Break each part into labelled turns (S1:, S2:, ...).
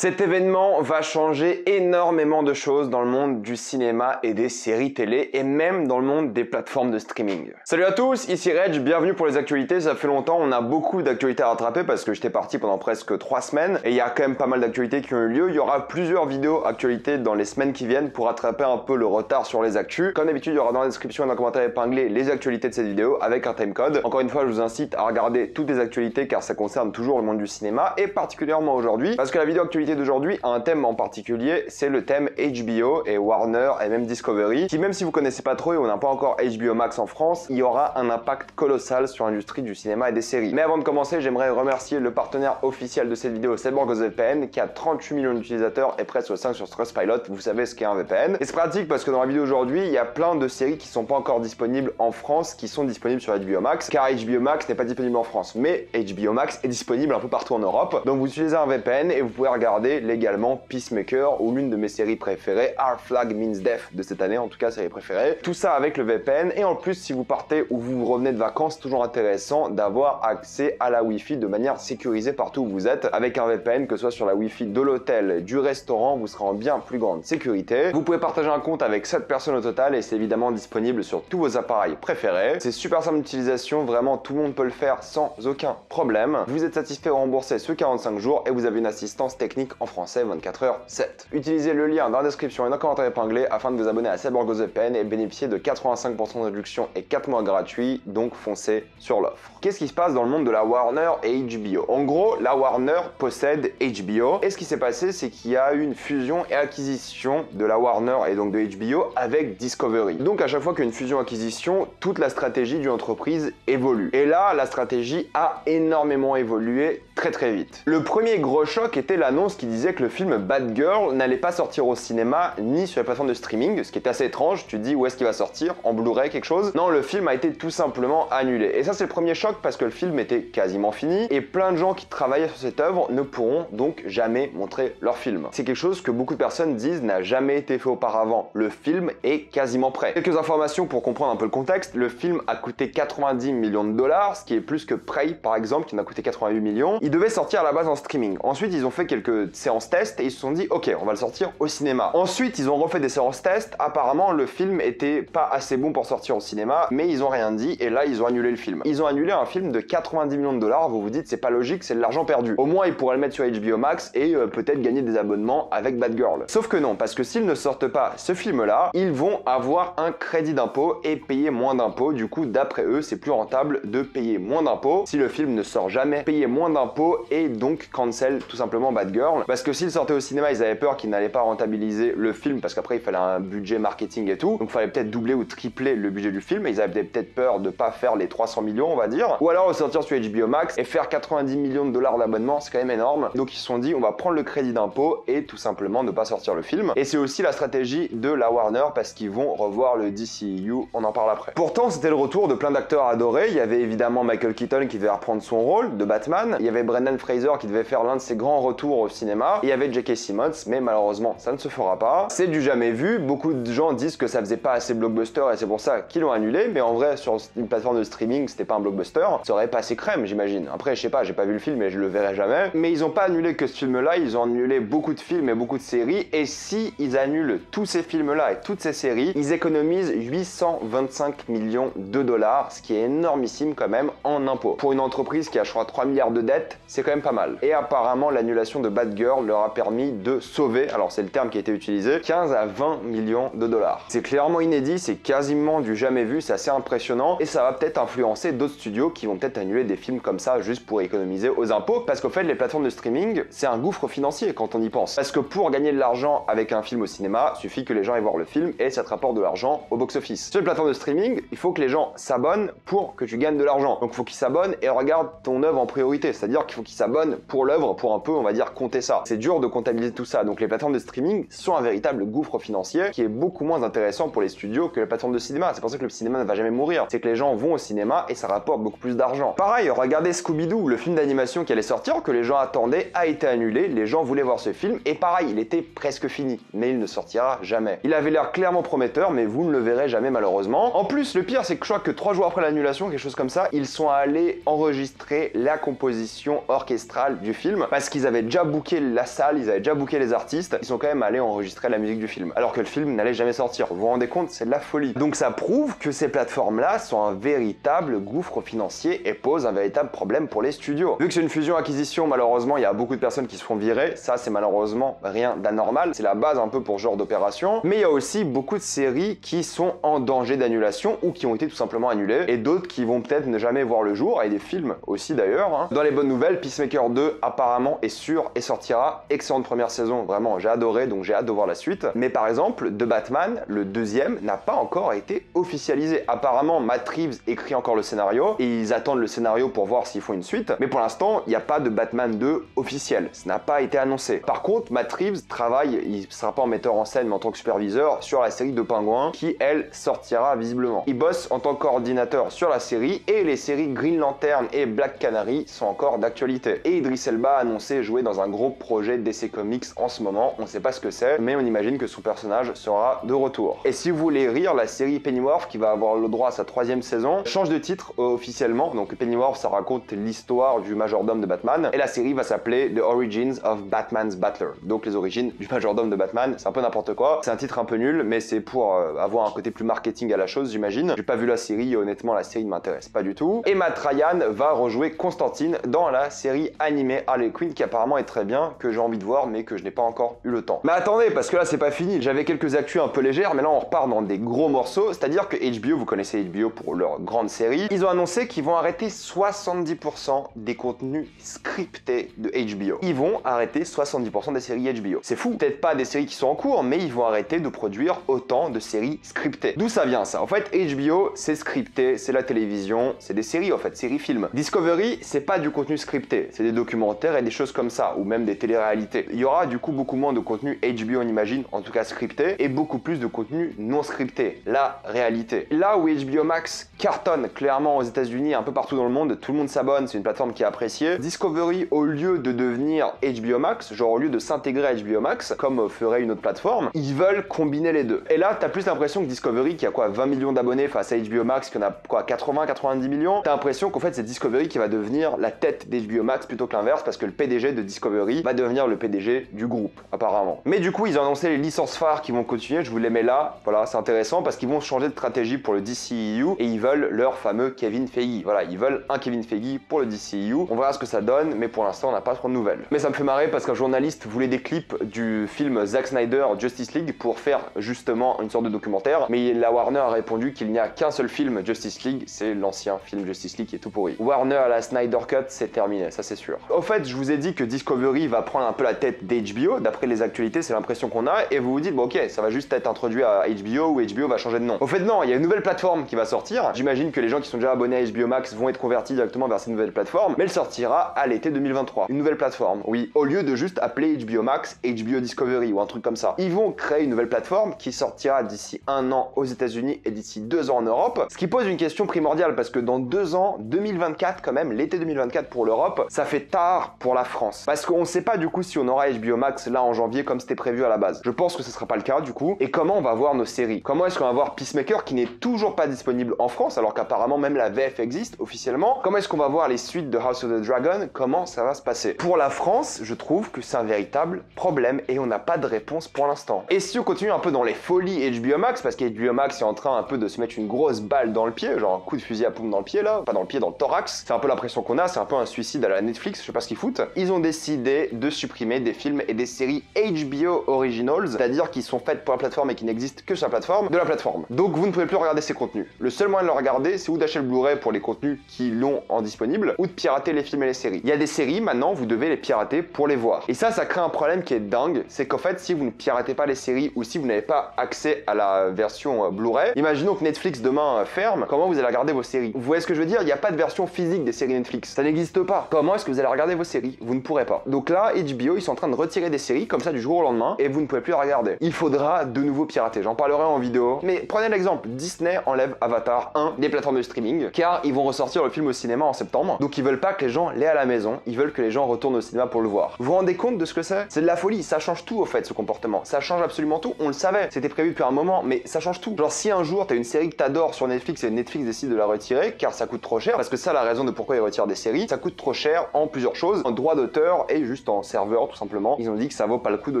S1: Cet événement va changer énormément de choses dans le monde du cinéma et des séries télé et même dans le monde des plateformes de streaming. Salut à tous, ici Reg, bienvenue pour les actualités. Ça fait longtemps, on a beaucoup d'actualités à rattraper parce que j'étais parti pendant presque 3 semaines et il y a quand même pas mal d'actualités qui ont eu lieu. Il y aura plusieurs vidéos actualités dans les semaines qui viennent pour rattraper un peu le retard sur les actus. Comme d'habitude, il y aura dans la description et dans le commentaire épinglé les actualités de cette vidéo avec un timecode. Encore une fois, je vous incite à regarder toutes les actualités car ça concerne toujours le monde du cinéma et particulièrement aujourd'hui parce que la vidéo actualité d'aujourd'hui a un thème en particulier, c'est le thème HBO et Warner et même Discovery, qui même si vous connaissez pas trop et on n'a pas encore HBO Max en France, il y aura un impact colossal sur l'industrie du cinéma et des séries. Mais avant de commencer, j'aimerais remercier le partenaire officiel de cette vidéo, Cyborg VPN, qui a 38 millions d'utilisateurs et presque 5 sur Trustpilot. Vous savez ce qu'est un VPN. Et c'est pratique parce que dans la vidéo aujourd'hui, il y a plein de séries qui sont pas encore disponibles en France, qui sont disponibles sur HBO Max, car HBO Max n'est pas disponible en France, mais HBO Max est disponible un peu partout en Europe. Donc vous utilisez un VPN et vous pouvez regarder légalement Peacemaker ou l'une de mes séries préférées, Our Flag Means Death de cette année, en tout cas série préférée. Tout ça avec le VPN et en plus si vous partez ou vous revenez de vacances, c'est toujours intéressant d'avoir accès à la Wi-Fi de manière sécurisée partout où vous êtes. Avec un VPN, que ce soit sur la Wi-Fi de l'hôtel, du restaurant, vous serez en bien plus grande sécurité. Vous pouvez partager un compte avec 7 personnes au total et c'est évidemment disponible sur tous vos appareils préférés. C'est super simple d'utilisation, vraiment tout le monde peut le faire sans aucun problème. Vous êtes satisfait ou remboursé ce 45 jours et vous avez une assistance technique en français 24h7. Utilisez le lien dans la description et dans le commentaire épinglé afin de vous abonner à Cyborg VPN et bénéficier de 85% de réduction et 4 mois gratuits, donc foncez sur l'offre. Qu'est-ce qui se passe dans le monde de la Warner et HBO? En gros, la Warner possède HBO et ce qui s'est passé, c'est qu'il y a eu une fusion et acquisition de la Warner et donc de HBO avec Discovery. Donc à chaque fois qu'il y a une fusion-acquisition, toute la stratégie d'une entreprise évolue. Et là, la stratégie a énormément évolué très vite. Le premier gros choc était l'annonce qui disait que le film Bad Girl n'allait pas sortir au cinéma ni sur les plateformes de streaming, ce qui était assez étrange. Tu te dis où est-ce qu'il va sortir? En Blu-ray, quelque chose? Non, le film a été tout simplement annulé. Et ça, c'est le premier choc parce que le film était quasiment fini et plein de gens qui travaillaient sur cette œuvre ne pourront donc jamais montrer leur film. C'est quelque chose que beaucoup de personnes disent n'a jamais été fait auparavant. Le film est quasiment prêt. Quelques informations pour comprendre un peu le contexte. Le film a coûté 90 millions de dollars, ce qui est plus que Prey par exemple, qui en a coûté 88 millions. Il devait sortir à la base en streaming. Ensuite, ils ont fait quelques séances tests et ils se sont dit ok, on va le sortir au cinéma. Ensuite, ils ont refait des séances tests. Apparemment, le film était pas assez bon pour sortir au cinéma, mais ils ont rien dit et là, ils ont annulé le film. Ils ont annulé un film de 90 millions de dollars. Vous vous dites, c'est pas logique, c'est de l'argent perdu. Au moins, ils pourraient le mettre sur HBO Max et peut-être gagner des abonnements avec Bad Girl. Sauf que non, parce que s'ils ne sortent pas ce film-là, ils vont avoir un crédit d'impôt et payer moins d'impôts. Du coup, d'après eux, c'est plus rentable de payer moins d'impôts si le film ne sort jamais, payer moins d'impôts et donc cancel tout simplement Bad Girl. Parce que s'ils sortaient au cinéma, ils avaient peur qu'ils n'allaient pas rentabiliser le film parce qu'après il fallait un budget marketing et tout. Donc il fallait peut-être doubler ou tripler le budget du film et ils avaient peut-être peur de pas faire les 300 millions on va dire. Ou alors le sortir sur HBO Max et faire 90 millions de dollars d'abonnement, c'est quand même énorme. Donc ils se sont dit on va prendre le crédit d'impôt et tout simplement ne pas sortir le film. Et c'est aussi la stratégie de la Warner parce qu'ils vont revoir le DCEU, on en parle après. Pourtant c'était le retour de plein d'acteurs adorés. Il y avait évidemment Michael Keaton qui devait reprendre son rôle de Batman. Il y avait Brendan Fraser qui devait faire l'un de ses grands retours au cinéma. Il y avait J.K. Simmons, mais malheureusement, ça ne se fera pas. C'est du jamais vu. Beaucoup de gens disent que ça faisait pas assez blockbuster et c'est pour ça qu'ils l'ont annulé. Mais en vrai, sur une plateforme de streaming, c'était pas un blockbuster. Ça aurait pas assez crème, j'imagine. Après, je sais pas, j'ai pas vu le film et je le verrai jamais. Mais ils ont pas annulé que ce film-là. Ils ont annulé beaucoup de films et beaucoup de séries. Et si ils annulent tous ces films-là et toutes ces séries, ils économisent 825 millions de dollars, ce qui est énormissime quand même en impôts. Pour une entreprise qui a, je crois, 3 milliards de dettes, c'est quand même pas mal. Et apparemment, l'annulation de Bad Girl leur a permis de sauver, alors c'est le terme qui a été utilisé, 15 à 20 millions de dollars. C'est clairement inédit, c'est quasiment du jamais vu, c'est assez impressionnant et ça va peut-être influencer d'autres studios qui vont peut-être annuler des films comme ça juste pour économiser aux impôts parce qu'au fait, les plateformes de streaming, c'est un gouffre financier quand on y pense. Parce que pour gagner de l'argent avec un film au cinéma, il suffit que les gens aillent voir le film et ça te rapporte de l'argent au box-office. Sur les plateformes de streaming, il faut que les gens s'abonnent pour que tu gagnes de l'argent. Donc il faut qu'ils s'abonnent et regardent ton œuvre en priorité, c'est-à-dire qu'il faut qu'ils s'abonnent pour l'œuvre, pour un peu, on va dire, compter ça. C'est dur de comptabiliser tout ça. Donc les plateformes de streaming sont un véritable gouffre financier qui est beaucoup moins intéressant pour les studios que les plateformes de cinéma. C'est pour ça que le cinéma ne va jamais mourir. C'est que les gens vont au cinéma et ça rapporte beaucoup plus d'argent. Pareil, regardez Scooby-Doo, le film d'animation qui allait sortir, que les gens attendaient, a été annulé. Les gens voulaient voir ce film et pareil, il était presque fini. Mais il ne sortira jamais. Il avait l'air clairement prometteur, mais vous ne le verrez jamais malheureusement. En plus, le pire, c'est que je crois que 3 jours après l'annulation, quelque chose comme ça, ils sont allés enregistrer la composition version orchestrale du film parce qu'ils avaient déjà booké la salle, ils avaient déjà booké les artistes, ils sont quand même allés enregistrer la musique du film alors que le film n'allait jamais sortir. Vous vous rendez compte, c'est de la folie. Donc ça prouve que ces plateformes-là sont un véritable gouffre financier et posent un véritable problème pour les studios. Vu que c'est une fusion-acquisition, malheureusement, il y a beaucoup de personnes qui se font virer. Ça, c'est malheureusement rien d'anormal. C'est la base un peu pour ce genre d'opération. Mais il y a aussi beaucoup de séries qui sont en danger d'annulation ou qui ont été tout simplement annulées et d'autres qui vont peut-être ne jamais voir le jour et des films aussi d'ailleurs. Dans les bonnes nouvelles, Peacemaker 2 apparemment est sûr et sortira. Excellente première saison, vraiment, j'ai adoré, donc j'ai hâte de voir la suite. Mais par exemple, The Batman, le deuxième, n'a pas encore été officialisé. Apparemment, Matt Reeves écrit encore le scénario et ils attendent le scénario pour voir s'ils font une suite. Mais pour l'instant, il n'y a pas de Batman 2 officiel. Ça n'a pas été annoncé. Par contre, Matt Reeves travaille, il ne sera pas en metteur en scène mais en tant que superviseur sur la série de Pingouin qui, elle, sortira visiblement. Il bosse en tant que coordinateur sur la série et les séries Green Lantern et Black Canary sont encore d'actualité. Et Idris Elba a annoncé jouer dans un gros projet DC Comics en ce moment. On ne sait pas ce que c'est, mais on imagine que son personnage sera de retour. Et si vous voulez rire, la série Pennyworth, qui va avoir le droit à sa 3e saison, change de titre officiellement. Donc Pennyworth, ça raconte l'histoire du majordome de Batman. Et la série va s'appeler The Origins of Batman's Butler. Donc les origines du majordome de Batman. C'est un peu n'importe quoi. C'est un titre un peu nul, mais c'est pour avoir un côté plus marketing à la chose, j'imagine. J'ai pas vu la série et honnêtement, la série ne m'intéresse pas du tout. Et Matt Ryan va rejouer Constantine dans la série animée Harley Quinn, qui apparemment est très bien, que j'ai envie de voir, mais que je n'ai pas encore eu le temps. Mais attendez, parce que là, c'est pas fini. J'avais quelques actus un peu légères, mais là, on repart dans des gros morceaux. C'est-à-dire que HBO, vous connaissez HBO pour leur grande série, ils ont annoncé qu'ils vont arrêter 70% des contenus scriptés de HBO. Ils vont arrêter 70% des séries HBO. C'est fou. Peut-être pas des séries qui sont en cours, mais ils vont arrêter de produire autant de séries scriptées. D'où ça vient ça? En fait, HBO, c'est scripté, c'est la télévision, c'est des séries en fait, séries-films. Discovery, c'est pas du contenu scripté, c'est des documentaires et des choses comme ça, ou même des téléréalités. Il y aura du coup beaucoup moins de contenu HBO, on imagine, en tout cas scripté, et beaucoup plus de contenu non scripté, la réalité. Là où HBO Max cartonne clairement aux États-Unis, un peu partout dans le monde, tout le monde s'abonne, c'est une plateforme qui est appréciée. Discovery, au lieu de devenir HBO Max, genre au lieu de s'intégrer à HBO Max, comme ferait une autre plateforme, ils veulent combiner les deux. Et là, t'as plus l'impression que Discovery, qui a quoi, 20 millions d'abonnés face à HBO Max, qui en a quoi, 80-90 millions, t'as l'impression qu'en fait c'est Discovery qui va devenir la tête d'HBO Max plutôt que l'inverse, parce que le PDG de Discovery va devenir le PDG du groupe, apparemment. Mais du coup, ils ont annoncé les licences phares qui vont continuer, je vous les mets là, voilà, c'est intéressant parce qu'ils vont changer de stratégie pour le DCEU et ils veulent leur fameux Kevin Feige. Voilà, ils veulent un Kevin Feige pour le DCEU. On verra ce que ça donne, mais pour l'instant, on n'a pas trop de nouvelles. Mais ça me fait marrer parce qu'un journaliste voulait des clips du film Zack Snyder Justice League pour faire justement une sorte de documentaire, mais la Warner a répondu qu'il n'y a qu'un seul film Justice League, c'est l'ancien film Justice League qui est tout pourri. Warner à la Snyder Cut, c'est terminé, ça c'est sûr. Au fait, je vous ai dit que Discovery va prendre un peu la tête d'HBO, d'après les actualités, c'est l'impression qu'on a, et vous vous dites, bon ok, ça va juste être introduit à HBO ou HBO va changer de nom. Au fait non, il y a une nouvelle plateforme qui va sortir, j'imagine que les gens qui sont déjà abonnés à HBO Max vont être convertis directement vers cette nouvelle plateforme, mais elle sortira à l'été 2023. Une nouvelle plateforme, oui, au lieu de juste appeler HBO Max HBO Discovery ou un truc comme ça. Ils vont créer une nouvelle plateforme qui sortira d'ici 1 an aux États-Unis et d'ici 2 ans en Europe, ce qui pose une question primordiale parce que dans 2 ans, 2024 quand même, l'été 2024 pour l'Europe, ça fait tard pour la France. Parce qu'on sait pas du coup si on aura HBO Max là en janvier comme c'était prévu à la base. Je pense que ce sera pas le cas du coup. Et comment on va voir nos séries? Comment est-ce qu'on va voir Peacemaker qui n'est toujours pas disponible en France alors qu'apparemment même la VF existe officiellement? Comment est-ce qu'on va voir les suites de House of the Dragon? Comment ça va se passer? Pour la France, je trouve que c'est un véritable problème et on n'a pas de réponse pour l'instant. Et si on continue un peu dans les folies HBO Max, parce qu'HBO Max est en train un peu de se mettre une grosse balle dans le pied, genre un coup de fusil à pompe dans le pied là, pas dans le pied, dans le thorax, c'est un peu l'impression qu'on a, c'est un peu un suicide à la Netflix, je sais pas ce qu'ils foutent. Ils ont décidé de supprimer des films et des séries HBO Originals, c'est-à-dire qui sont faites pour la plateforme et qui n'existent que sur la plateforme, de la plateforme. Donc vous ne pouvez plus regarder ces contenus. Le seul moyen de le regarder, c'est ou d'acheter le Blu-ray pour les contenus qui l'ont en disponible, ou de pirater les films et les séries. Il y a des séries, maintenant, vous devez les pirater pour les voir. Et ça crée un problème qui est dingue, c'est qu'en fait, si vous ne piratez pas les séries ou si vous n'avez pas accès à la version Blu-ray, imaginons que Netflix demain ferme, comment vous allez regarder vos séries? Vous voyez ce que je veux dire? Il n'y a pas de version physique des séries Netflix. Ça n'existe pas. Comment est-ce que vous allez regarder vos séries? Vous ne pourrez pas. Donc là, HBO, ils sont en train de retirer des séries comme ça du jour au lendemain et vous ne pouvez plus les regarder. Il faudra de nouveau pirater. J'en parlerai en vidéo. Mais prenez l'exemple. Disney enlève Avatar 1 des plateformes de streaming car ils vont ressortir le film au cinéma en septembre. Donc ils veulent pas que les gens l'aient à la maison. Ils veulent que les gens retournent au cinéma pour le voir. Vous vous rendez compte de ce que c'est? C'est de la folie. Ça change tout au fait, ce comportement. Ça change absolument tout. On le savait. C'était prévu depuis un moment, mais ça change tout. Genre si un jour t'as une série que t'adores sur Netflix et Netflix décide de la retirer car ça coûte trop cher, parce que ça la raison de pourquoi ils retirent des séries, ça coûte trop cher en plusieurs choses, en droit d'auteur et juste en serveur tout simplement. Ils ont dit que ça vaut pas le coup de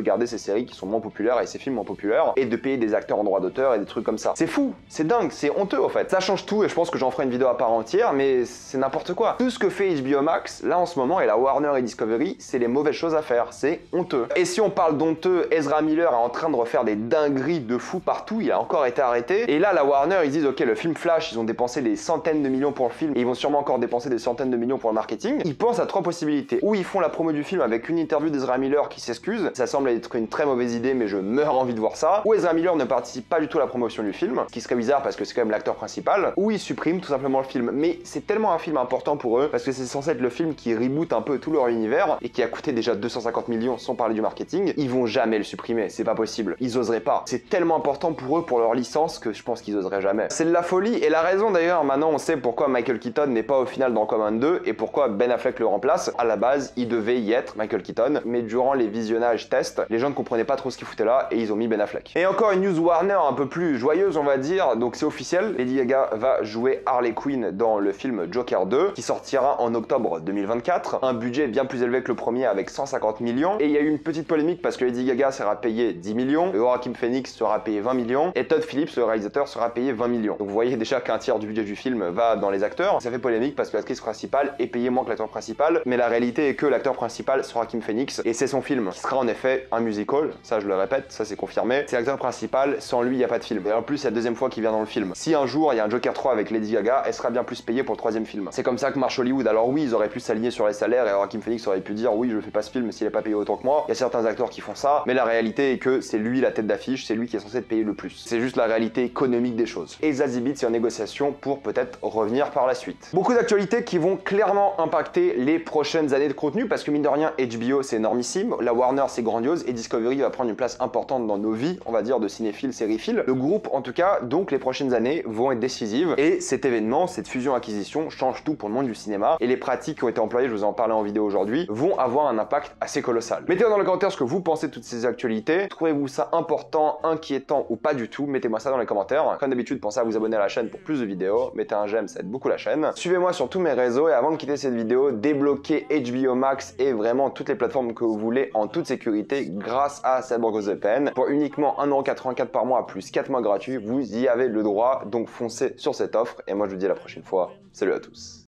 S1: garder ces séries qui sont moins populaires et ces films moins populaires et de payer des acteurs en droit d'auteur et des trucs comme ça. C'est fou, c'est dingue, c'est honteux en fait. Ça change tout et je pense que j'en ferai une vidéo à part entière, mais c'est n'importe quoi. Tout ce que fait HBO Max là en ce moment et la Warner et Discovery, c'est les mauvaises choses à faire, c'est honteux. Et si on parle d'honteux, Ezra Miller est en train de refaire des dingueries de fou partout, il a encore été arrêté. Et là la Warner ils disent ok, le film Flash, ils ont dépensé des centaines de millions pour le film et ils vont sûrement encore dépenser des centaines de millions pour le marketing. Ils pensent à trois possibilités. Ou ils font la promo du film avec une interview d'Ezra Miller qui s'excuse, ça semble être une très mauvaise idée mais je meurs envie de voir ça. Ou Ezra Miller ne participe pas du tout à la promotion du film, ce qui serait bizarre parce que c'est quand même l'acteur principal. Ou ils suppriment tout simplement le film. Mais c'est tellement un film important pour eux parce que c'est censé être le film qui reboot un peu tout leur univers et qui a coûté déjà 250 millions sans parler du marketing. Ils vont jamais le supprimer, c'est pas possible. Ils oseraient pas. C'est tellement important pour eux, pour leur licence, que je pense qu'ils oseraient jamais. C'est de la folie et la raison d'ailleurs, maintenant on sait pourquoi Michael Keaton n'est pas au final dans Command 2 et pourquoi Ben Affleck le remplace. À la base, il devait y être, Michael Keaton, mais durant les visionnages tests, les gens ne comprenaient pas trop ce qu'il foutait là et ils ont mis Ben Affleck. Et encore une news Warner un peu plus joyeuse on va dire, donc c'est officiel, Lady Gaga va jouer Harley Quinn dans le film Joker 2 qui sortira en octobre 2024. Un budget bien plus élevé que le premier avec 150 millions et il y a eu une petite polémique parce que Lady Gaga sera payée 10 millions, Joaquin Phoenix sera payé 20 millions et Todd Phillips, le réalisateur, sera payé 20 millions. Donc vous voyez déjà qu'un tiers du budget du film va dans les acteurs. Ça fait polémique parce que l'actrice principale est payée moins que l'acteur principal, mais la réalité est que l'acteur principal sera Joaquin Phoenix et c'est son film qui sera en effet un musical, ça je le répète, ça c'est confirmé. C'est l'acteur principal, sans lui il n'y a pas de film. Et en plus c'est la deuxième fois qu'il vient dans le film. Si un jour il y a un Joker 3 avec Lady Gaga, elle sera bien plus payée pour le troisième film. C'est comme ça que marche Hollywood. Alors oui, ils auraient pu s'aligner sur les salaires et Joaquin Phoenix aurait pu dire oui je fais pas ce film s'il est pas payé autant que moi. Il y a certains acteurs qui font ça, mais la réalité est que c'est lui la tête d'affiche, c'est lui qui est censé être payé le plus. C'est juste la réalité économique des choses. Et Zazie Beetz est en négociation pour peut-être revenir par la suite. Beaucoup d'actualités qui vont clairement impacter les prochaines années de contenu parce que mine de rien, HBO c'est énormissime, la Warner c'est grandiose et Discovery va prendre une place importante dans nos vies, on va dire de cinéphiles, sériphiles. Le groupe en tout cas, donc les prochaines années vont être décisives et cet événement, cette fusion-acquisition change tout pour le monde du cinéma et les pratiques qui ont été employées, je vous en parlais en vidéo aujourd'hui, vont avoir un impact assez colossal. Mettez-moi dans les commentaires ce que vous pensez de toutes ces actualités. Trouvez-vous ça important, inquiétant ou pas du tout? Mettez-moi ça dans les commentaires. Comme d'habitude, pensez à vous abonner à la chaîne pour plus de vidéos. Mettez un j'aime, ça aide beaucoup la chaîne. Suivez-moi sur tous mes réseaux et avant de quitter cette vidéo, débloquez HBO Max et vraiment toutes les plateformes que vous voulez en toute sécurité grâce à CyberGhostVPN. Pour uniquement 1,84€ par mois plus 4 mois gratuits, vous y avez le droit. Donc foncez sur cette offre et moi je vous dis à la prochaine fois. Salut à tous.